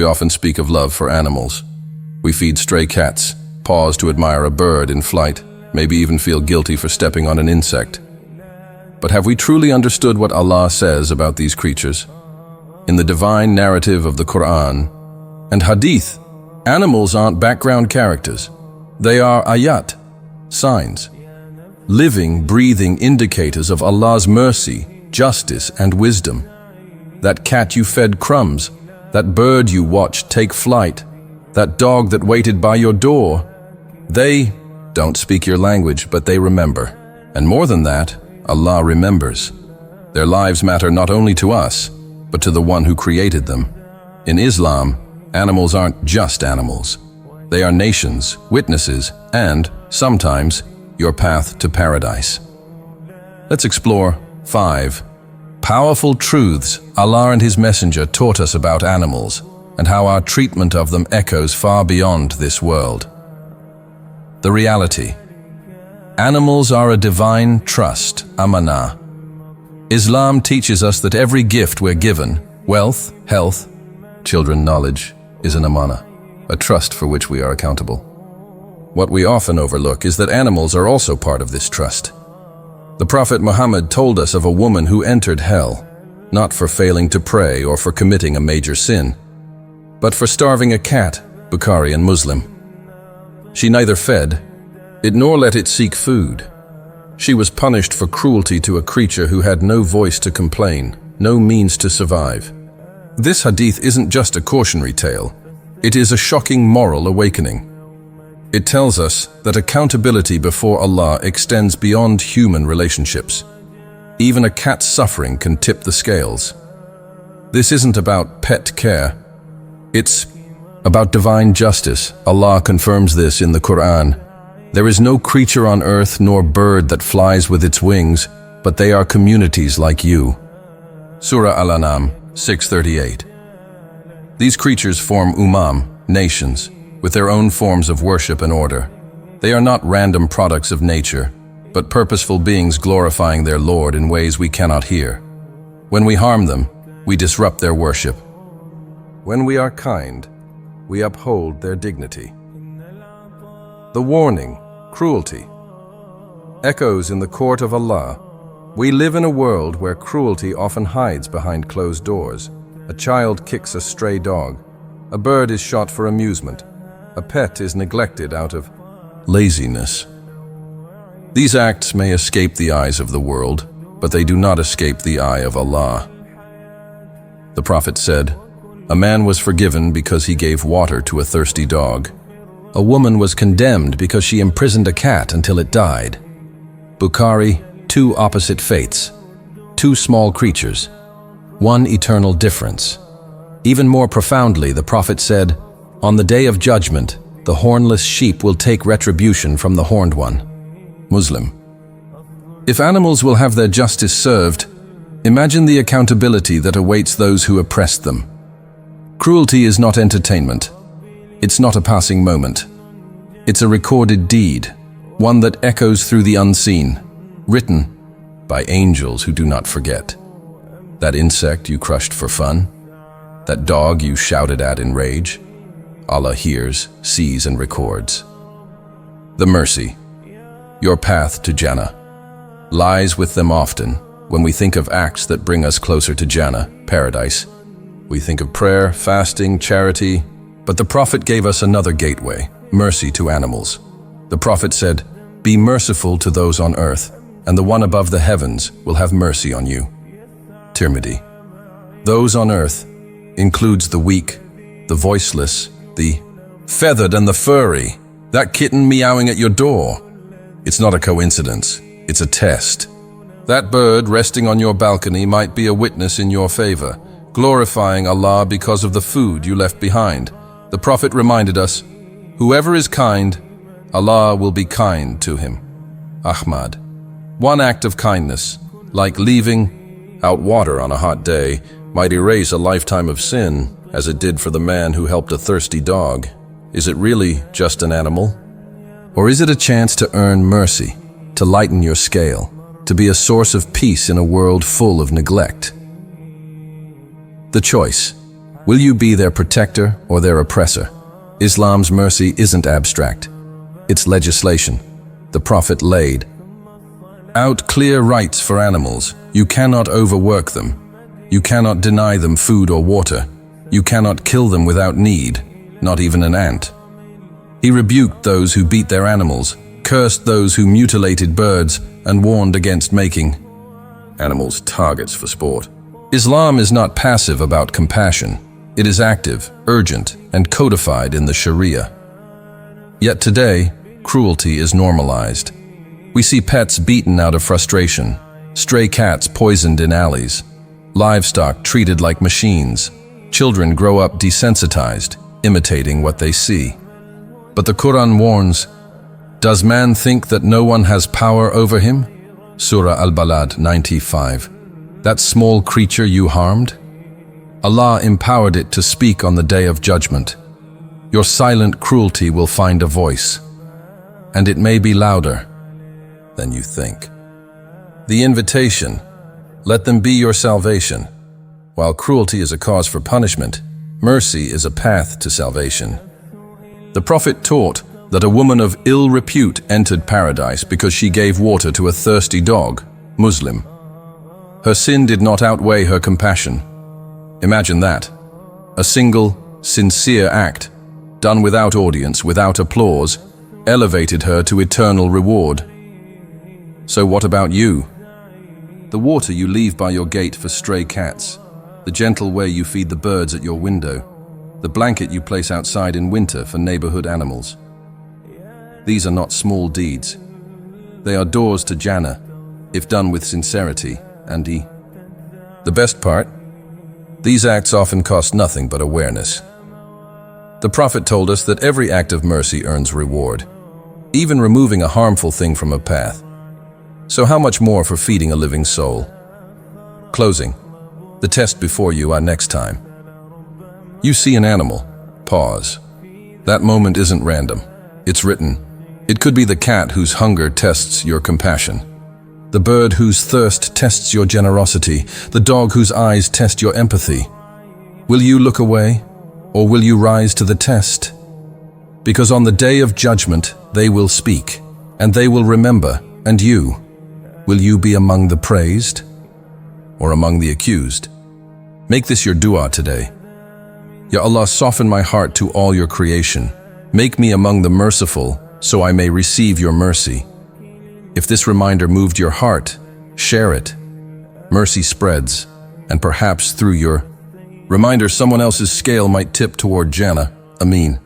We often speak of love for animals. We feed stray cats, pause to admire a bird in flight, maybe even feel guilty for stepping on an insect. But have we truly understood what Allah says about these creatures? In the divine narrative of the Qur'an and hadith, animals aren't background characters. They are ayat, signs, living, breathing indicators of Allah's mercy, justice, and wisdom. That cat you fed crumbs, that bird you watched take flight, that dog that waited by your door, they don't speak your language, but they remember. And more than that, Allah remembers. Their lives matter not only to us, but to the one who created them. In Islam, animals aren't just animals. They are nations, witnesses, and, sometimes, your path to paradise. Let's explore 5 powerful truths Allah and His Messenger taught us about animals, and how our treatment of them echoes far beyond this world. The reality. Animals are a divine trust, amanah. Islam teaches us that every gift we're given, wealth, health, children, knowledge, is an amanah, a trust for which we are accountable. What we often overlook is that animals are also part of this trust. The Prophet Muhammad told us of a woman who entered hell, not for failing to pray or for committing a major sin, but for starving a cat, Bukhari and Muslim. She neither fed it nor let it seek food. She was punished for cruelty to a creature who had no voice to complain, no means to survive. This hadith isn't just a cautionary tale. It is a shocking moral awakening. It tells us that accountability before Allah extends beyond human relationships. Even a cat's suffering can tip the scales. This isn't about pet care. It's about divine justice. Allah confirms this in the Qur'an. There is no creature on earth nor bird that flies with its wings, but they are communities like you. Surah Al-An'am 6:38. These creatures form nations, with their own forms of worship and order. They are not random products of nature, but purposeful beings glorifying their Lord in ways we cannot hear. When we harm them, we disrupt their worship. When we are kind, we uphold their dignity. The warning, cruelty, echoes in the court of Allah. We live in a world where cruelty often hides behind closed doors. A child kicks a stray dog. A bird is shot for amusement. A pet is neglected out of laziness. These acts may escape the eyes of the world, but they do not escape the eye of Allah. The Prophet said, "A man was forgiven because he gave water to a thirsty dog. A woman was condemned because she imprisoned a cat until it died." Bukhari, 2 opposite fates, 2 small creatures, 1 eternal difference. Even more profoundly, the Prophet said, "On the day of judgment, the hornless sheep will take retribution from the horned one." Muslim. If animals will have their justice served, imagine the accountability that awaits those who oppressed them. Cruelty is not entertainment. It's not a passing moment. It's a recorded deed, one that echoes through the unseen, written by angels who do not forget. That insect you crushed for fun, that dog you shouted at in rage, Allah hears, sees, and records. The mercy, your path to Jannah, lies with them often. When we think of acts that bring us closer to Jannah, paradise, we think of prayer, fasting, charity, but the Prophet gave us another gateway, mercy to animals. The Prophet said, "Be merciful to those on earth, and the one above the heavens will have mercy on you." Tirmidhi. Those on earth includes the weak, the voiceless, the feathered and the furry, that kitten meowing at your door. It's not a coincidence, it's a test. That bird resting on your balcony might be a witness in your favor, glorifying Allah because of the food you left behind. The Prophet reminded us, "Whoever is kind, Allah will be kind to him." Ahmad. One act of kindness, like leaving out water on a hot day, might erase a lifetime of sin, as it did for the man who helped a thirsty dog. Is it really just an animal? Or is it a chance to earn mercy, to lighten your scale, to be a source of peace in a world full of neglect? The choice. Will you be their protector or their oppressor? Islam's mercy isn't abstract. It's legislation. The Prophet laid out clear rights for animals. You cannot overwork them. You cannot deny them food or water. You cannot kill them without need, not even an ant. He rebuked those who beat their animals, cursed those who mutilated birds, and warned against making animals targets for sport. Islam is not passive about compassion. It is active, urgent, and codified in the Sharia. Yet today, cruelty is normalized. We see pets beaten out of frustration, stray cats poisoned in alleys, livestock treated like machines. Children grow up desensitized, imitating what they see. But the Qur'an warns, does man think that no one has power over him? Surah Al-Balad 95. That small creature you harmed? Allah empowered it to speak on the day of judgment. Your silent cruelty will find a voice, and it may be louder than you think. The invitation, let them be your salvation. While cruelty is a cause for punishment, mercy is a path to salvation. The Prophet taught that a woman of ill repute entered paradise because she gave water to a thirsty dog, Muslim. Her sin did not outweigh her compassion. Imagine that. A single, sincere act, done without audience, without applause, elevated her to eternal reward. So what about you? The water you leave by your gate for stray cats, the gentle way you feed the birds at your window, the blanket you place outside in winter for neighborhood animals. These are not small deeds. They are doors to Jannah, if done with sincerity and The best part? These acts often cost nothing but awareness. The Prophet told us that every act of mercy earns reward, even removing a harmful thing from a path. So how much more for feeding a living soul? Closing. The test before you are next time. You see an animal. Pause. That moment isn't random. It's written. It could be the cat whose hunger tests your compassion, the bird whose thirst tests your generosity, the dog whose eyes test your empathy. Will you look away, or will you rise to the test? Because on the day of judgment, they will speak, and they will remember, and you, will you be among the praised, or among the accused? Make this your dua today. Ya Allah, soften my heart to all your creation. Make me among the merciful, so I may receive your mercy. If this reminder moved your heart, share it. Mercy spreads, and perhaps through your reminder someone else's scale might tip toward Jannah. Ameen.